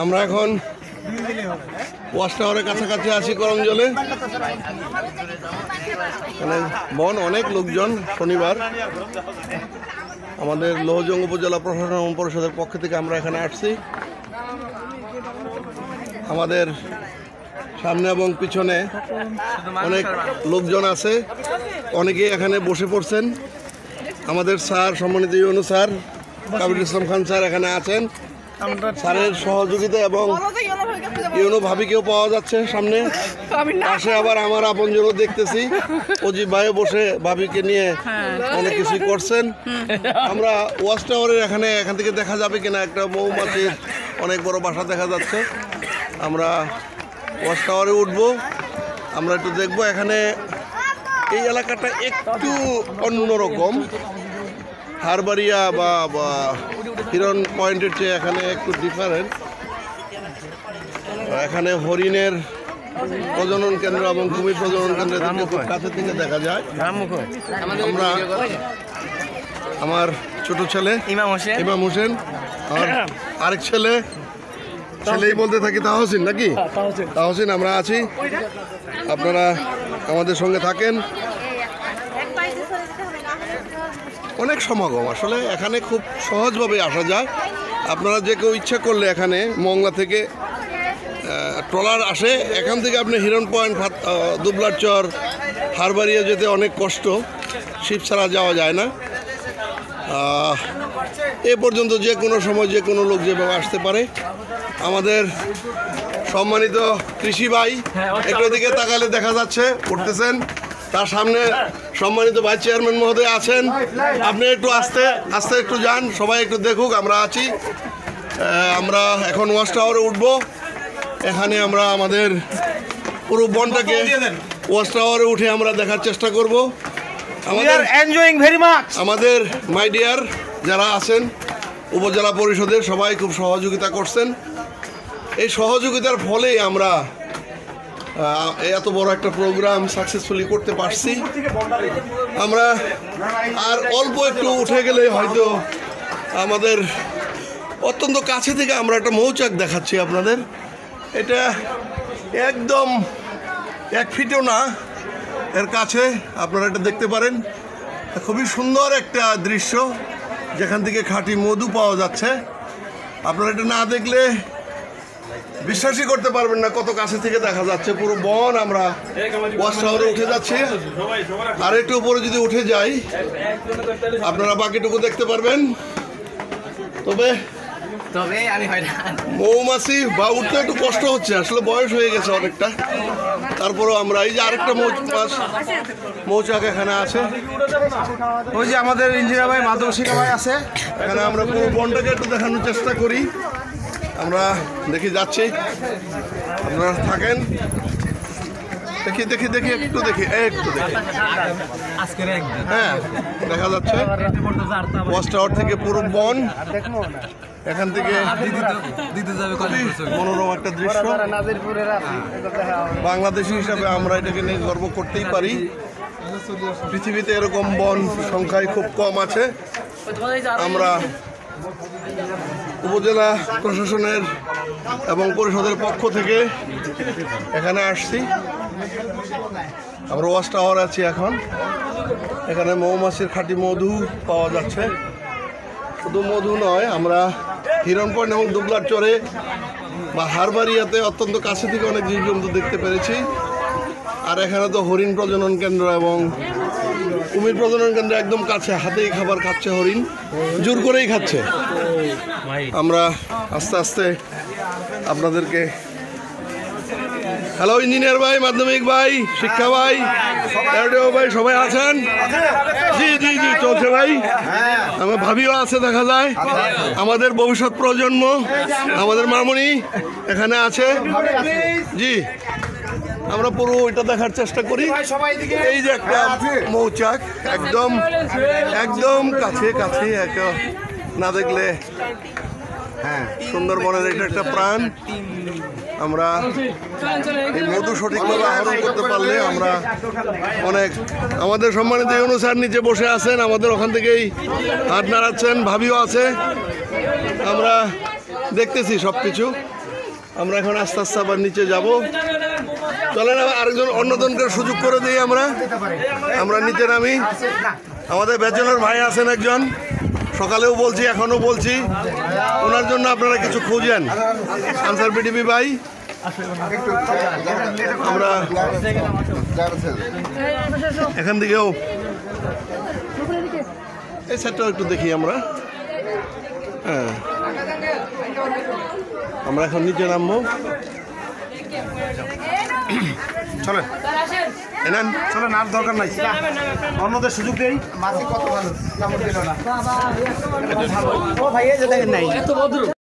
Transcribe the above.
আমরা এখন ওয়াচ টাওয়ারের কাছাকাছি আছি করমজলে। মানে বন অনেক লোকজন, শনিবার আমাদের লৌহজং উপজেলা প্রশাসন পরিষদের পক্ষ থেকে আমরা এখানে আসছি। আমাদের সামনে এবং পিছনে অনেক লোকজন আছে, অনেকেই এখানে বসে পড়ছেন। আমাদের স্যার, সম্মানিত ইউনু স্যার, কাবিরুল ইসলাম খান স্যার এখানে আছেন। স্যারের সহযোগিতা এবং ইউনু ভাবিকেও পাওয়া যাচ্ছে সামনে। পাশে আবার আমার আপনজনও দেখতেছি, অজিব ভাইও বসে ভাবিকে নিয়ে অনেক কিছুই করছেন। আমরা ওয়াচ টাওয়ারের এখান থেকে দেখা যাবে কিনা একটা মৌমাছির অনেক বড় বাসা দেখা যাচ্ছে। আমরা ওয়াচ টাওয়ারে উঠবো, আমরা একটু দেখবো। এখানে এই এলাকাটা একটু অন্যরকম, হারবাড়িয়া বা হিরন পয়েন্টের চেয়ে এখানে একটু ডিফারেন্ট। এখানে হরিণের প্রজনন কেন্দ্র এবং কুমির প্রজনন কেন্দ্র খুব কাছে থেকে দেখা যায়। আমরা আমার ছোট ছেলে ইমাম হোসেন আর আরেক ছেলেই বলতে থাকি তাহসিন, নাকি তাহসিন, আমরা আছি। আপনারা আমাদের সঙ্গে থাকেন। অনেক সমাগম, আসলে এখানে খুব সহজভাবে আসা যায়। আপনারা যে কেউ ইচ্ছা করলে এখানে মংলা থেকে ট্রলার আসে, এখান থেকে আপনি হিরন পয়েন্ট, দুবলার চর, হারবাড়িয়া যেতে অনেক কষ্ট, শিপ ছাড়া যাওয়া যায় না। এ পর্যন্ত যে কোনো সময় যে কোনো লোক যেভাবে আসতে পারে। আমাদের সম্মানিত কৃষি ভাই একটু দিকে তাকালে দেখা যাচ্ছে উঠতেছেন, তার সামনে সম্মানিত ভাইস চেয়ারম্যান মহোদয় আছেন। আপনি একটু আস্তে আস্তে একটু যান, সবাই একটু দেখুক আমরা আছি। আমরা এখন ওয়াচ টাওয়ারে উঠবো। এখানে আমরা আমাদের পুরো বনটাকে ওয়াচ টাওয়ারে উঠে আমরা দেখার চেষ্টা করব। আমাদের মাই ডিয়ার যারা আছেন উপজেলা পরিষদের সবাই খুব সহযোগিতা করছেন। এই সহযোগিতার ফলেই আমরা এত বড় একটা প্রোগ্রাম সাকসেসফুলি করতে পারছি। আমরা আর অল্প একটু উঠে গেলে হয়তো আমাদের অত্যন্ত কাছে থেকে আমরা একটা মৌচাক দেখাচ্ছি আপনাদের। এটা একদম 1 ফিটও না, এর কাছে আপনারা এটা দেখতে পারেন। খুবই সুন্দর একটা দৃশ্য, যেখান থেকে খাঁটি মধু পাওয়া যাচ্ছে। আপনারা এটা না দেখলে বিশ্বাসই করতে পারবেন না কত কাছে থেকে দেখা যাচ্ছে পুরো বন। আমরা ওয়াচ টাওয়ারে উঠে যাচ্ছি, আর একটু উপরে যদি উঠে যাই আপনারা বাকিটুকু দেখতে পারবেন। তবে মৌমাছি বা উঠতে একটু কষ্ট হচ্ছে, আসলে বয়স হয়ে গেছে অনেকটা। তারপরেও আমরা এই যে আরেকটা মৌচাক এখানে আছে, ওই যে আমাদের ইঞ্জিনিয়ার ভাই, মাধবশিখা ভাই আছে এখানে। আমরা পুরো বনটাকে একটু দেখানোর চেষ্টা করি। আমরা দেখি যাচ্ছি, আপনারা থাকেন। দেখি একটু দেখি হ্যাঁ, দেখা যাচ্ছে ওয়াচ টাওয়ার থেকে পুরো বন। এখান থেকে মনোরম একটা দৃশ্য। বাংলাদেশি হিসাবে আমরা এটাকে নিয়ে গর্ব করতেই পারি। পৃথিবীতে এরকম বন সংখ্যায় খুব কম আছে। আমরা উপজেলা প্রশাসনের এবং পরিষদের পক্ষ থেকে এখানে আসছি। আমরা ওয়াচ টাওয়ার আছি এখন। এখানে মৌমাছির খাঁটি মধু পাওয়া যাচ্ছে। শুধু মধু নয়, আমরা হিরন পয়েন্ট এবং দুবলার চরে বা হারবাড়িয়াতে অত্যন্ত কাছে থেকে অনেক জীবজন্তু দেখতে পেরেছি। আর এখানে তো হরিণ প্রজনন কেন্দ্র এবং কুমির প্রজনন কেন্দ্র একদম কাছে, হাতেই খাবার খাচ্ছে হরিণ, জোর করেই খাচ্ছে। আমরা আস্তে আস্তে আপনাদেরকে, হ্যালো ইঞ্জিনিয়ার ভাই, মাধ্যমিক ভাই, শিক্ষা ভাই, ভাই, সবাই আছেন? জি চলছে ভাই। আমার ভাবিও আছে দেখা যায়, আমাদের ভবিষ্যৎ প্রজন্ম, আমাদের মামনি এখানে আছে। জি, আমরা পুরো ওইটা দেখার চেষ্টা করি। এই যে একটা মৌচাক একদম কাছে না দেখলে হ্যাঁ, সুন্দরবনের এটা একটা প্রাণ। আমরা এই মধু সঠিকভাবে আহরণ করতে পারলে আমরা অনেক। আমাদের সম্মানিত ইউনু স্যার নিচে বসে আছেন, আমাদের ওখান থেকেই হাত নাড়াচ্ছেন, ভাবিও আছে। আমরা দেখতেছি সব কিছু। আমরা এখন আস্তে আস্তে আবার নিচে যাব। চলেন আরেকজন অন্যজনকে সুযোগ করে দিই। আমরা নিচে নামি। আমাদের ব্যাচেলর ভাই আছেন একজন, সকালেও বলছি এখনও বলছি, ওনার জন্য আপনারা কিছু খুঁজেন। আনসার বিডিপি ভাই, আমরা এখান থেকেও এই সেটটাও একটু দেখি আমরা। হ্যাঁ, আমরা এখন নিচে নামবো। চলেন এনান, চলেন, আর দরকার নাই, অন্যদের সুযোগ দেই। মাসি কত ভালো,